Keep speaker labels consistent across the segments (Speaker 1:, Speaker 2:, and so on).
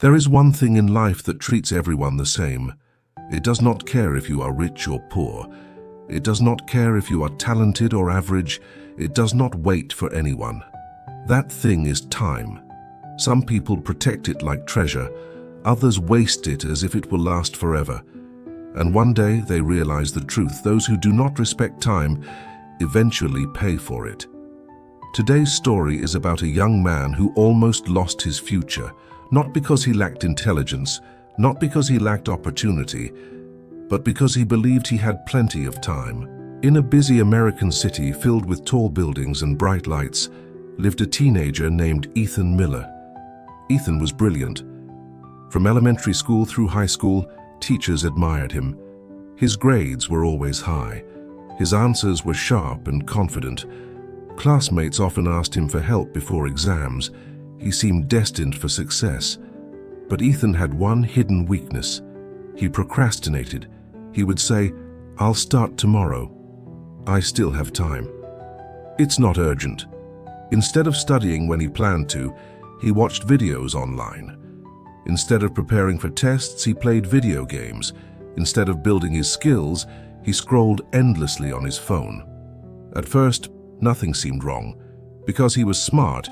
Speaker 1: There is one thing in life that treats everyone the same. It does not care if you are rich or poor. It does not care if you are talented or average. It does not wait for anyone. That thing is time. Some people protect it like treasure. Others waste it as if it will last forever. And one day they realize the truth. Those who do not respect time eventually pay for it. Today's story is about a young man who almost lost his future, not because he lacked intelligence, not because he lacked opportunity, but because he believed he had plenty of time. In a busy American city filled with tall buildings and bright lights, lived a teenager named Ethan Miller. Ethan was brilliant. From elementary school through high school, teachers admired him. His grades were always high. His answers were sharp and confident. Classmates often asked him for help before exams. He seemed destined for success. But Ethan had one hidden weakness. He procrastinated. He would say, "I'll start tomorrow. I still have time. It's not urgent." Instead of studying when he planned to, he watched videos online. Instead of preparing for tests, he played video games. Instead of building his skills, he scrolled endlessly on his phone. At first, nothing seemed wrong. Because he was smart,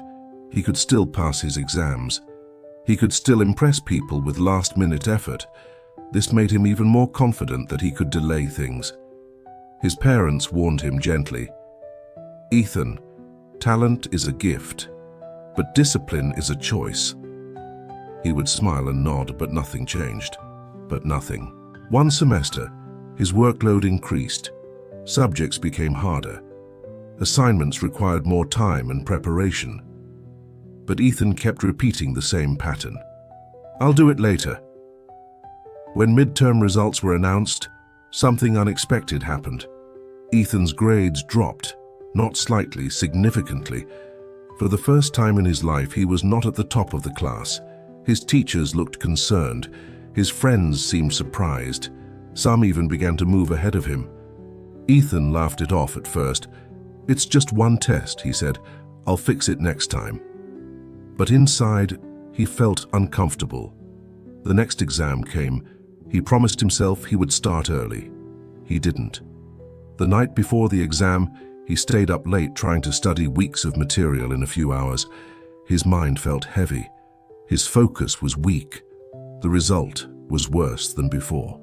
Speaker 1: he could still pass his exams. He could still impress people with last-minute effort. This made him even more confident that he could delay things. His parents warned him gently. "Ethan, talent is a gift, but discipline is a choice." He would smile and nod, but nothing changed. But nothing. One semester, his workload increased. Subjects became harder. Assignments required more time and preparation. But Ethan kept repeating the same pattern. "I'll do it later." When midterm results were announced, something unexpected happened. Ethan's grades dropped, not slightly, significantly. For the first time in his life, he was not at the top of the class. His teachers looked concerned. His friends seemed surprised. Some even began to move ahead of him. Ethan laughed it off at first. "It's just one test," he said. "I'll fix it next time." But inside, he felt uncomfortable. The next exam came. He promised himself he would start early. He didn't. The night before the exam, he stayed up late trying to study weeks of material in a few hours. His mind felt heavy. His focus was weak. The result was worse than before.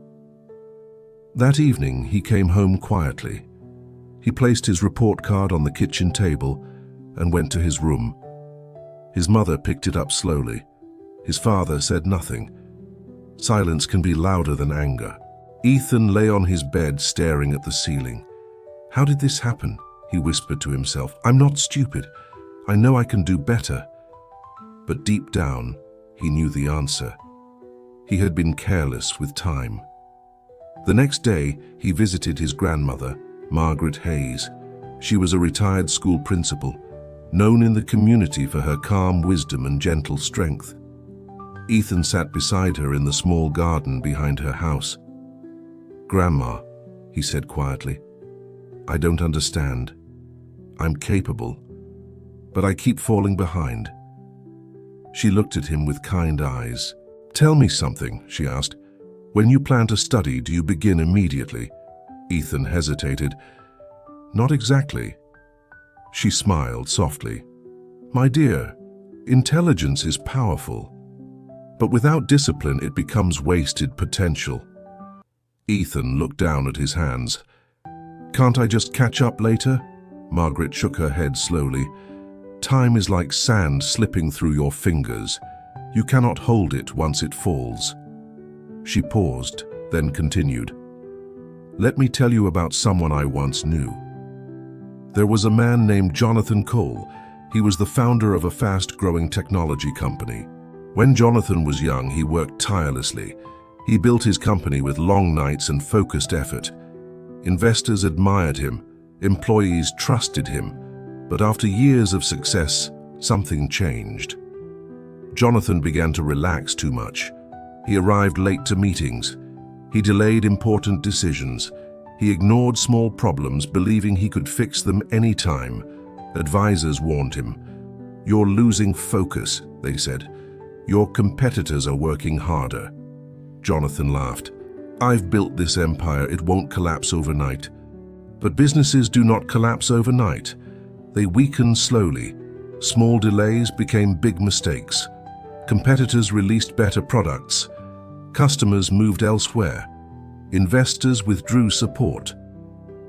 Speaker 1: That evening, he came home quietly. He placed his report card on the kitchen table and went to his room. His mother picked it up slowly. His father said nothing. Silence can be louder than anger. Ethan lay on his bed staring at the ceiling. "How did this happen?" he whispered to himself. "I'm not stupid. I know I can do better." But deep down, he knew the answer. He had been careless with time. The next day, he visited his grandmother, Margaret Hayes. She was a retired school principal, known in the community for her calm wisdom and gentle strength. Ethan sat beside her in the small garden behind her house. "Grandma," he said quietly, "I don't understand. I'm capable, but I keep falling behind." She looked at him with kind eyes. "Tell me something," she asked. "When you plan to study, do you begin immediately?" Ethan hesitated. "Not exactly." She smiled softly. "My dear, intelligence is powerful, but without discipline it becomes wasted potential." Ethan looked down at his hands. "Can't I just catch up later?" Margaret shook her head slowly. "Time is like sand slipping through your fingers. You cannot hold it once it falls." She paused, then continued. "Let me tell you about someone I once knew. There was a man named Jonathan Cole. He was the founder of a fast-growing technology company. When Jonathan was young, he worked tirelessly. He built his company with long nights and focused effort. Investors admired him. Employees trusted him. But after years of success, something changed. Jonathan began to relax too much. He arrived late to meetings. He delayed important decisions. He ignored small problems, believing he could fix them anytime. Advisors warned him. "You're losing focus," they said. Your competitors are working harder." Jonathan laughed. "I've built this empire, it won't collapse overnight." But businesses do not collapse overnight. They weaken slowly. Small delays became big mistakes. Competitors released better products. Customers moved elsewhere. Investors withdrew support.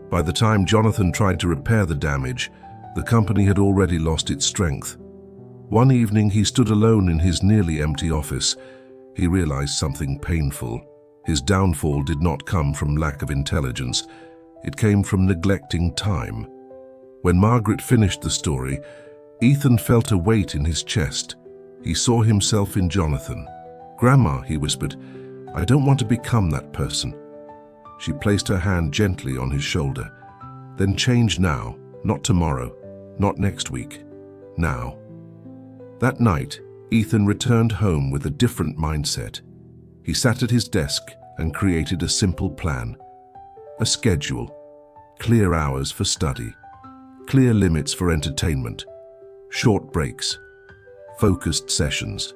Speaker 1: By the time Jonathan tried to repair the damage, the company had already lost its strength. One evening, he stood alone in his nearly empty office. He realized something painful. His downfall did not come from lack of intelligence. It came from neglecting time. When Margaret finished the story, Ethan felt a weight in his chest. He saw himself in Jonathan. "Grandma," he whispered, "I don't want to become that person." She placed her hand gently on his shoulder. "Then change now, not tomorrow, not next week, now." That night, Ethan returned home with a different mindset. He sat at his desk and created a simple plan. A schedule, clear hours for study, clear limits for entertainment, short breaks, focused sessions.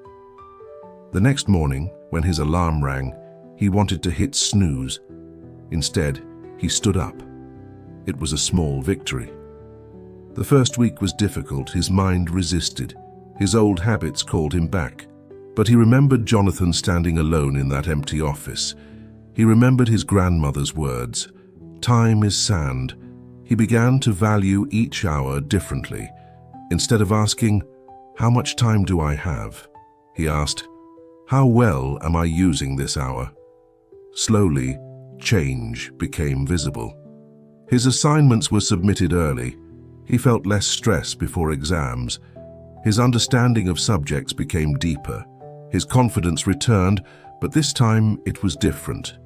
Speaker 1: The next morning, when his alarm rang, he wanted to hit snooze. Instead, he stood up. It was a small victory. The first week was difficult. His mind resisted. His old habits called him back. But he remembered Jonathan standing alone in that empty office. He remembered his grandmother's words, "Time is sand." He began to value each hour differently. Instead of asking, "How much time do I have?" he asked, "How well am I using this hour?" Slowly, change became visible. His assignments were submitted early. He felt less stress before exams. His understanding of subjects became deeper. His confidence returned, but this time it was different.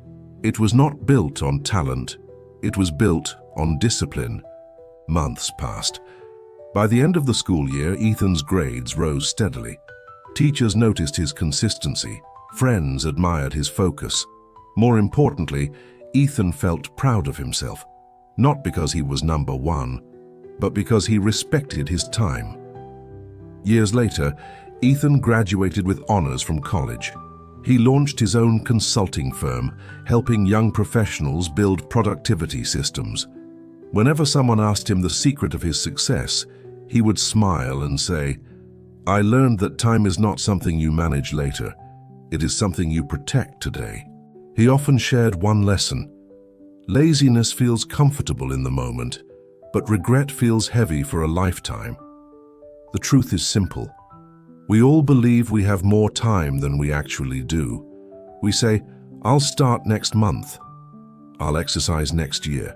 Speaker 1: It was not built on talent. It was built on discipline. Months passed. By the end of the school year, Ethan's grades rose steadily. Teachers noticed his consistency. Friends admired his focus. More importantly, Ethan felt proud of himself, not because he was number one, but because he respected his time. Years later, Ethan graduated with honors from college. He launched his own consulting firm, helping young professionals build productivity systems. Whenever someone asked him the secret of his success, he would smile and say, "I learned that time is not something you manage later. It is something you protect today." He often shared one lesson. Laziness feels comfortable in the moment, but regret feels heavy for a lifetime. The truth is simple. We all believe we have more time than we actually do. We say, "I'll start next month. I'll exercise next year.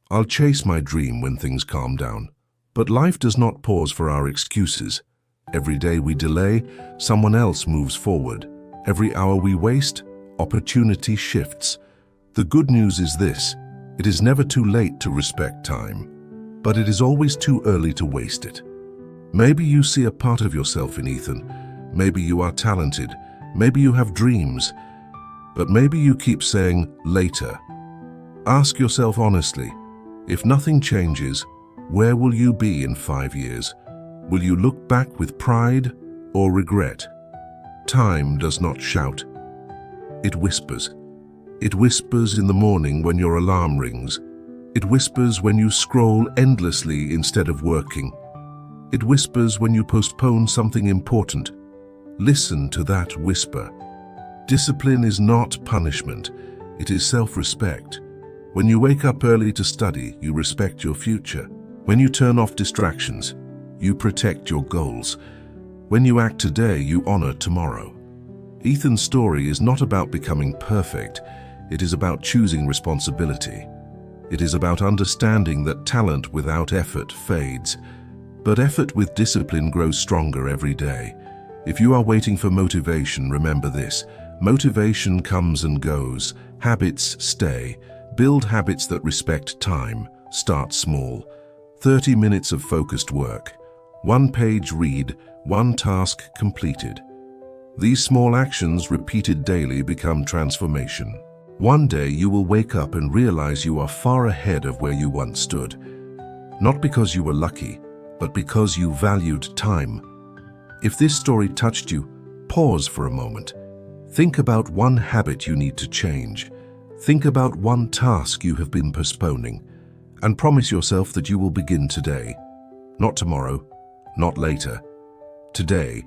Speaker 1: I'll chase my dream when things calm down." But life does not pause for our excuses. Every day we delay, someone else moves forward. Every hour we waste, opportunity shifts. The good news is this: it is never too late to respect time, but it is always too early to waste it. Maybe you see a part of yourself in Ethan. Maybe you are talented. Maybe you have dreams. But maybe you keep saying, "Later." Ask yourself honestly, if nothing changes, where will you be in 5 years? Will you look back with pride or regret? Time does not shout. It whispers. It whispers in the morning when your alarm rings. It whispers when you scroll endlessly instead of working. It whispers when you postpone something important. Listen to that whisper. Discipline is not punishment. It is self-respect. When you wake up early to study, you respect your future. When you turn off distractions, you protect your goals. When you act today, you honor tomorrow. Ethan's story is not about becoming perfect. It is about choosing responsibility. It is about understanding that talent without effort fades. But effort with discipline grows stronger every day. If you are waiting for motivation, remember this: motivation comes and goes. Habits stay. Build habits that respect time. Start small. 30 minutes of focused work. 1 page read, 1 task completed. These small actions repeated daily become transformation. One day you will wake up and realize you are far ahead of where you once stood. Not because you were lucky, but because you valued time. If this story touched you, Pause for a moment. Think about one habit you need to change. Think about one task you have been postponing, and promise yourself that you will begin today. Not tomorrow, not later. Today.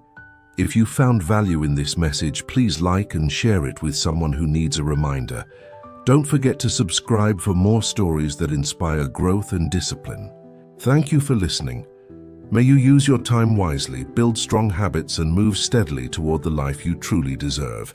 Speaker 1: If you found value in this message, please like and share it with someone who needs a reminder. Don't forget to subscribe for more stories that inspire growth and discipline. Thank you for listening. May you use your time wisely, build strong habits, and move steadily toward the life you truly deserve.